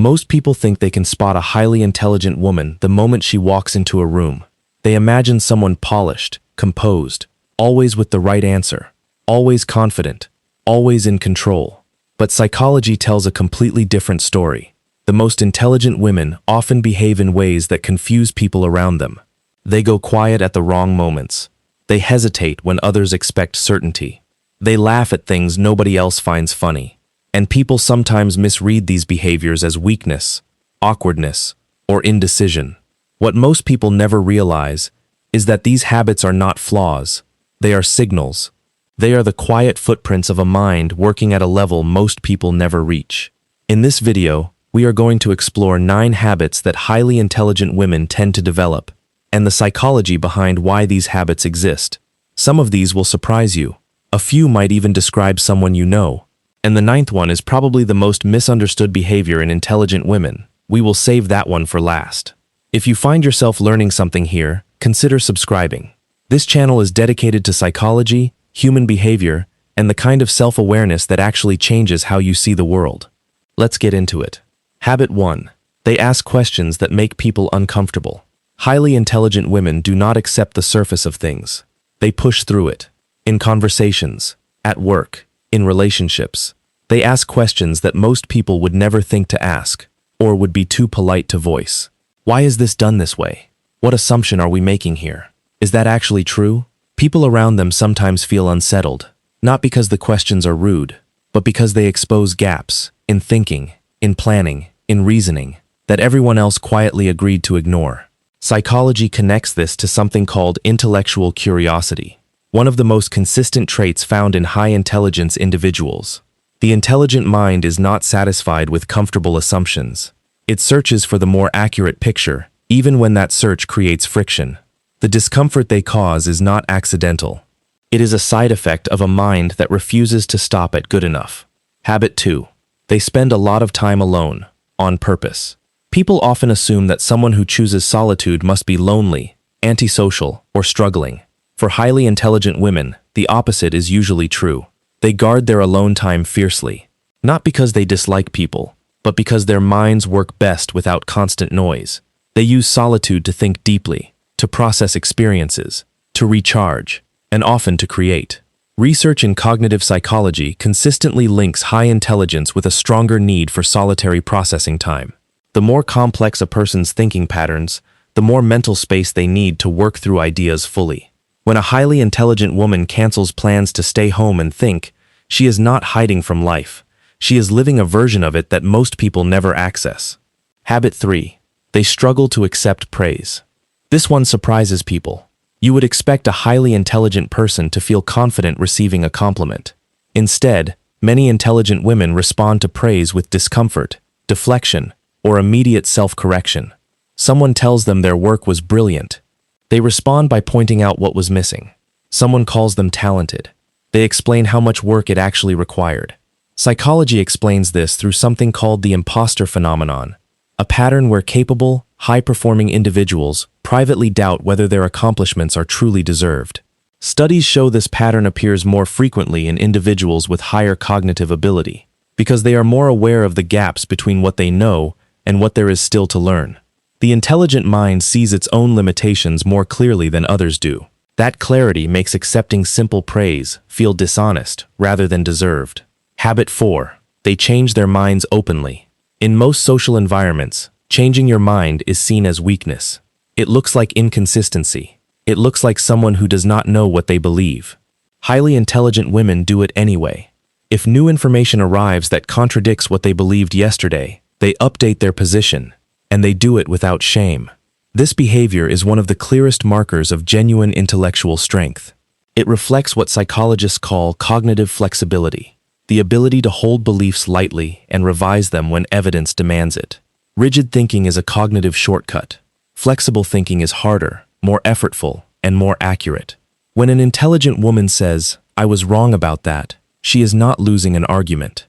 Most people think they can spot a highly intelligent woman the moment she walks into a room. They imagine someone polished, composed, always with the right answer, always confident, always in control. But psychology tells a completely different story. The most intelligent women often behave in ways that confuse people around them. They go quiet at the wrong moments. They hesitate when others expect certainty. They laugh at things nobody else finds funny. And people sometimes misread these behaviors as weakness, awkwardness, or indecision. What most people never realize is that these habits are not flaws. They are signals. They are the quiet footprints of a mind working at a level most people never reach. In this video, we are going to explore 9 habits that highly intelligent women tend to develop, and the psychology behind why these habits exist. Some of these will surprise you. A few might even describe someone you know. And the 9th one is probably the most misunderstood behavior in intelligent women. We will save that one for last. If you find yourself learning something here, consider subscribing. This channel is dedicated to psychology, human behavior, and the kind of self-awareness that actually changes how you see the world. Let's get into it. Habit 1. They ask questions that make people uncomfortable. Highly intelligent women do not accept the surface of things. They push through it. In conversations, at work, in relationships, they ask questions that most people would never think to ask, or would be too polite to voice. Why is this done this way? What assumption are we making here? Is that actually true? People around them sometimes feel unsettled, not because the questions are rude, but because they expose gaps in thinking, in planning, in reasoning, that everyone else quietly agreed to ignore. Psychology connects this to something called intellectual curiosity, one of the most consistent traits found in high-intelligence individuals. The intelligent mind is not satisfied with comfortable assumptions. It searches for the more accurate picture, even when that search creates friction. The discomfort they cause is not accidental. It is a side effect of a mind that refuses to stop at good enough. Habit 2. They spend a lot of time alone, on purpose. People often assume that someone who chooses solitude must be lonely, antisocial, or struggling. For highly intelligent women, the opposite is usually true. They guard their alone time fiercely, not because they dislike people, but because their minds work best without constant noise. They use solitude to think deeply, to process experiences, to recharge, and often to create. Research in cognitive psychology consistently links high intelligence with a stronger need for solitary processing time. The more complex a person's thinking patterns, the more mental space they need to work through ideas fully. When a highly intelligent woman cancels plans to stay home and think, she is not hiding from life. She is living a version of it that most people never access. Habit 3. They struggle to accept praise. This one surprises people. You would expect a highly intelligent person to feel confident receiving a compliment. Instead, many intelligent women respond to praise with discomfort, deflection, or immediate self-correction. Someone tells them their work was brilliant. They respond by pointing out what was missing. Someone calls them talented. They explain how much work it actually required. Psychology explains this through something called the imposter phenomenon, a pattern where capable, high-performing individuals privately doubt whether their accomplishments are truly deserved. Studies show this pattern appears more frequently in individuals with higher cognitive ability, because they are more aware of the gaps between what they know and what there is still to learn. The intelligent mind sees its own limitations more clearly than others do. That clarity makes accepting simple praise feel dishonest rather than deserved. Habit 4. They change their minds openly. In most social environments, changing your mind is seen as weakness. It looks like inconsistency. It looks like someone who does not know what they believe. Highly intelligent women do it anyway. If new information arrives that contradicts what they believed yesterday, they update their position. And they do it without shame. This behavior is one of the clearest markers of genuine intellectual strength. It reflects what psychologists call cognitive flexibility, the ability to hold beliefs lightly and revise them when evidence demands it. Rigid thinking is a cognitive shortcut. Flexible thinking is harder, more effortful, and more accurate. When an intelligent woman says, "I was wrong about that," she is not losing an argument.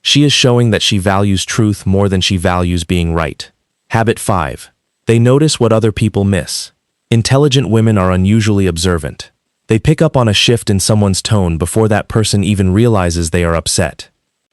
She is showing that she values truth more than she values being right. Habit 5. They notice what other people miss. Intelligent women are unusually observant. They pick up on a shift in someone's tone before that person even realizes they are upset.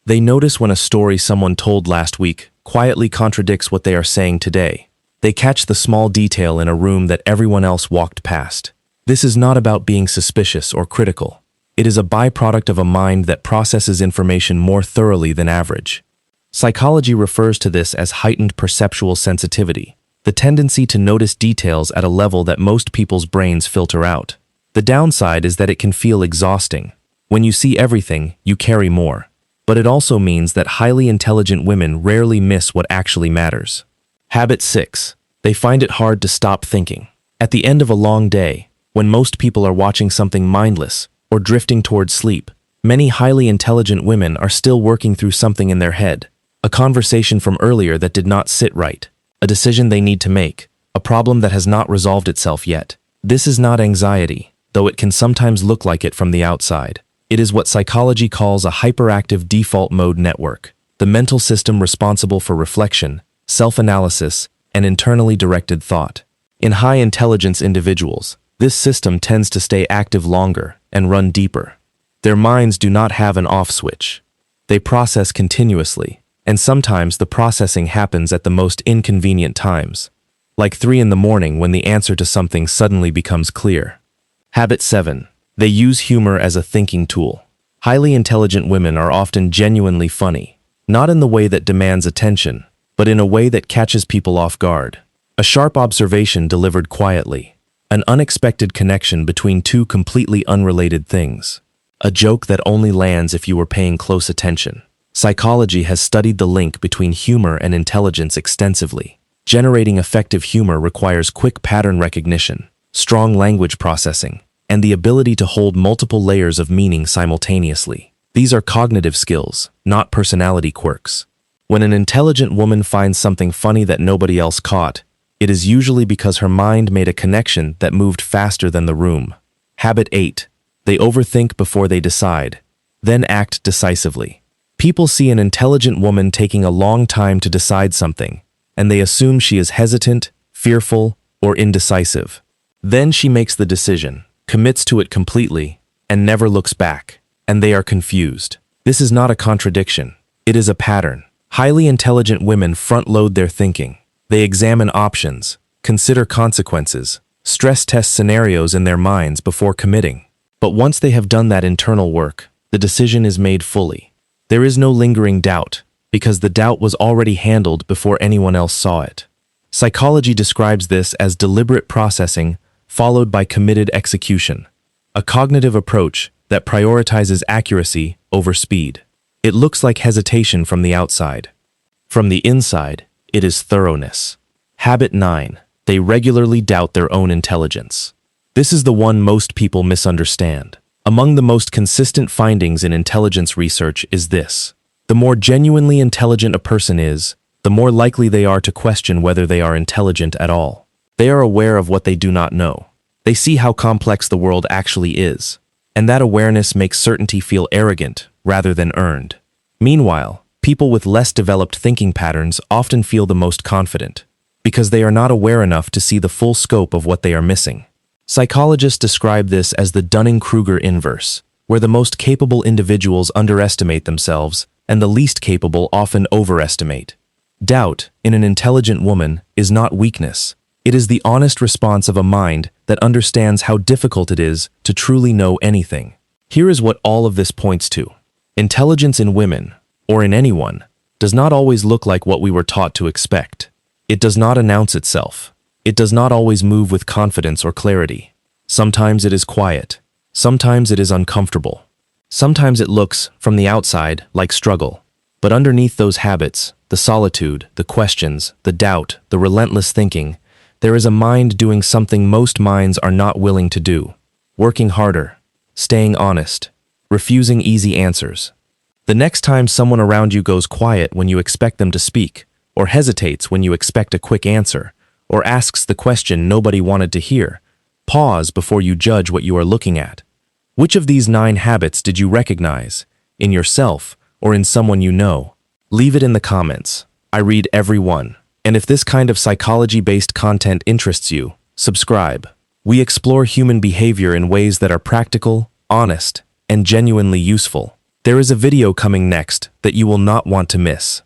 They notice when a story someone told last week quietly contradicts what they are saying today. They catch the small detail in a room that everyone else walked past. This is not about being suspicious or critical. It is a byproduct of a mind that processes information more thoroughly than average. Psychology refers to this as heightened perceptual sensitivity, the tendency to notice details at a level that most people's brains filter out. The downside is that it can feel exhausting. When you see everything, you carry more. But it also means that highly intelligent women rarely miss what actually matters. Habit 6. They find it hard to stop thinking. At the end of a long day, when most people are watching something mindless or drifting towards sleep, many highly intelligent women are still working through something in their head. A conversation from earlier that did not sit right. A decision they need to make. A problem that has not resolved itself yet. This is not anxiety, though it can sometimes look like it from the outside. It is what psychology calls a hyperactive default mode network, the mental system responsible for reflection, self-analysis, and internally directed thought. In high-intelligence individuals, this system tends to stay active longer and run deeper. Their minds do not have an off switch. They process continuously, and sometimes the processing happens at the most inconvenient times, like 3 in the morning when the answer to something suddenly becomes clear. Habit 7. They use humor as a thinking tool. Highly intelligent women are often genuinely funny, not in the way that demands attention, but in a way that catches people off guard. A sharp observation delivered quietly. An unexpected connection between two completely unrelated things. A joke that only lands if you were paying close attention. Psychology has studied the link between humor and intelligence extensively. Generating effective humor requires quick pattern recognition, strong language processing, and the ability to hold multiple layers of meaning simultaneously. These are cognitive skills, not personality quirks. When an intelligent woman finds something funny that nobody else caught, it is usually because her mind made a connection that moved faster than the room. Habit 8. They overthink before they decide, then act decisively. People see an intelligent woman taking a long time to decide something, and they assume she is hesitant, fearful, or indecisive. Then she makes the decision, commits to it completely, and never looks back, and they are confused. This is not a contradiction. It is a pattern. Highly intelligent women front-load their thinking. They examine options, consider consequences, stress test scenarios in their minds before committing. But once they have done that internal work, the decision is made fully. There is no lingering doubt, because the doubt was already handled before anyone else saw it. Psychology describes this as deliberate processing followed by committed execution, a cognitive approach that prioritizes accuracy over speed. It looks like hesitation from the outside. From the inside, it is thoroughness. Habit 9. They regularly doubt their own intelligence. This is the one most people misunderstand. Among the most consistent findings in intelligence research is this. The more genuinely intelligent a person is, the more likely they are to question whether they are intelligent at all. They are aware of what they do not know. They see how complex the world actually is, and that awareness makes certainty feel arrogant rather than earned. Meanwhile, people with less developed thinking patterns often feel the most confident, because they are not aware enough to see the full scope of what they are missing. Psychologists describe this as the Dunning-Kruger inverse, where the most capable individuals underestimate themselves and the least capable often overestimate. Doubt, in an intelligent woman, is not weakness. It is the honest response of a mind that understands how difficult it is to truly know anything. Here is what all of this points to. Intelligence in women, or in anyone, does not always look like what we were taught to expect. It does not announce itself. It does not always move with confidence or clarity. Sometimes it is quiet. Sometimes it is uncomfortable. Sometimes it looks, from the outside, like struggle. But underneath those habits, the solitude, the questions, the doubt, the relentless thinking, there is a mind doing something most minds are not willing to do. Working harder, staying honest, refusing easy answers. The next time someone around you goes quiet when you expect them to speak, or hesitates when you expect a quick answer, or asks the question nobody wanted to hear, pause before you judge what you are looking at. Which of these 9 habits did you recognize, in yourself or in someone you know? Leave it in the comments. I read every one. And if this kind of psychology-based content interests you, subscribe. We explore human behavior in ways that are practical, honest, and genuinely useful. There is a video coming next that you will not want to miss.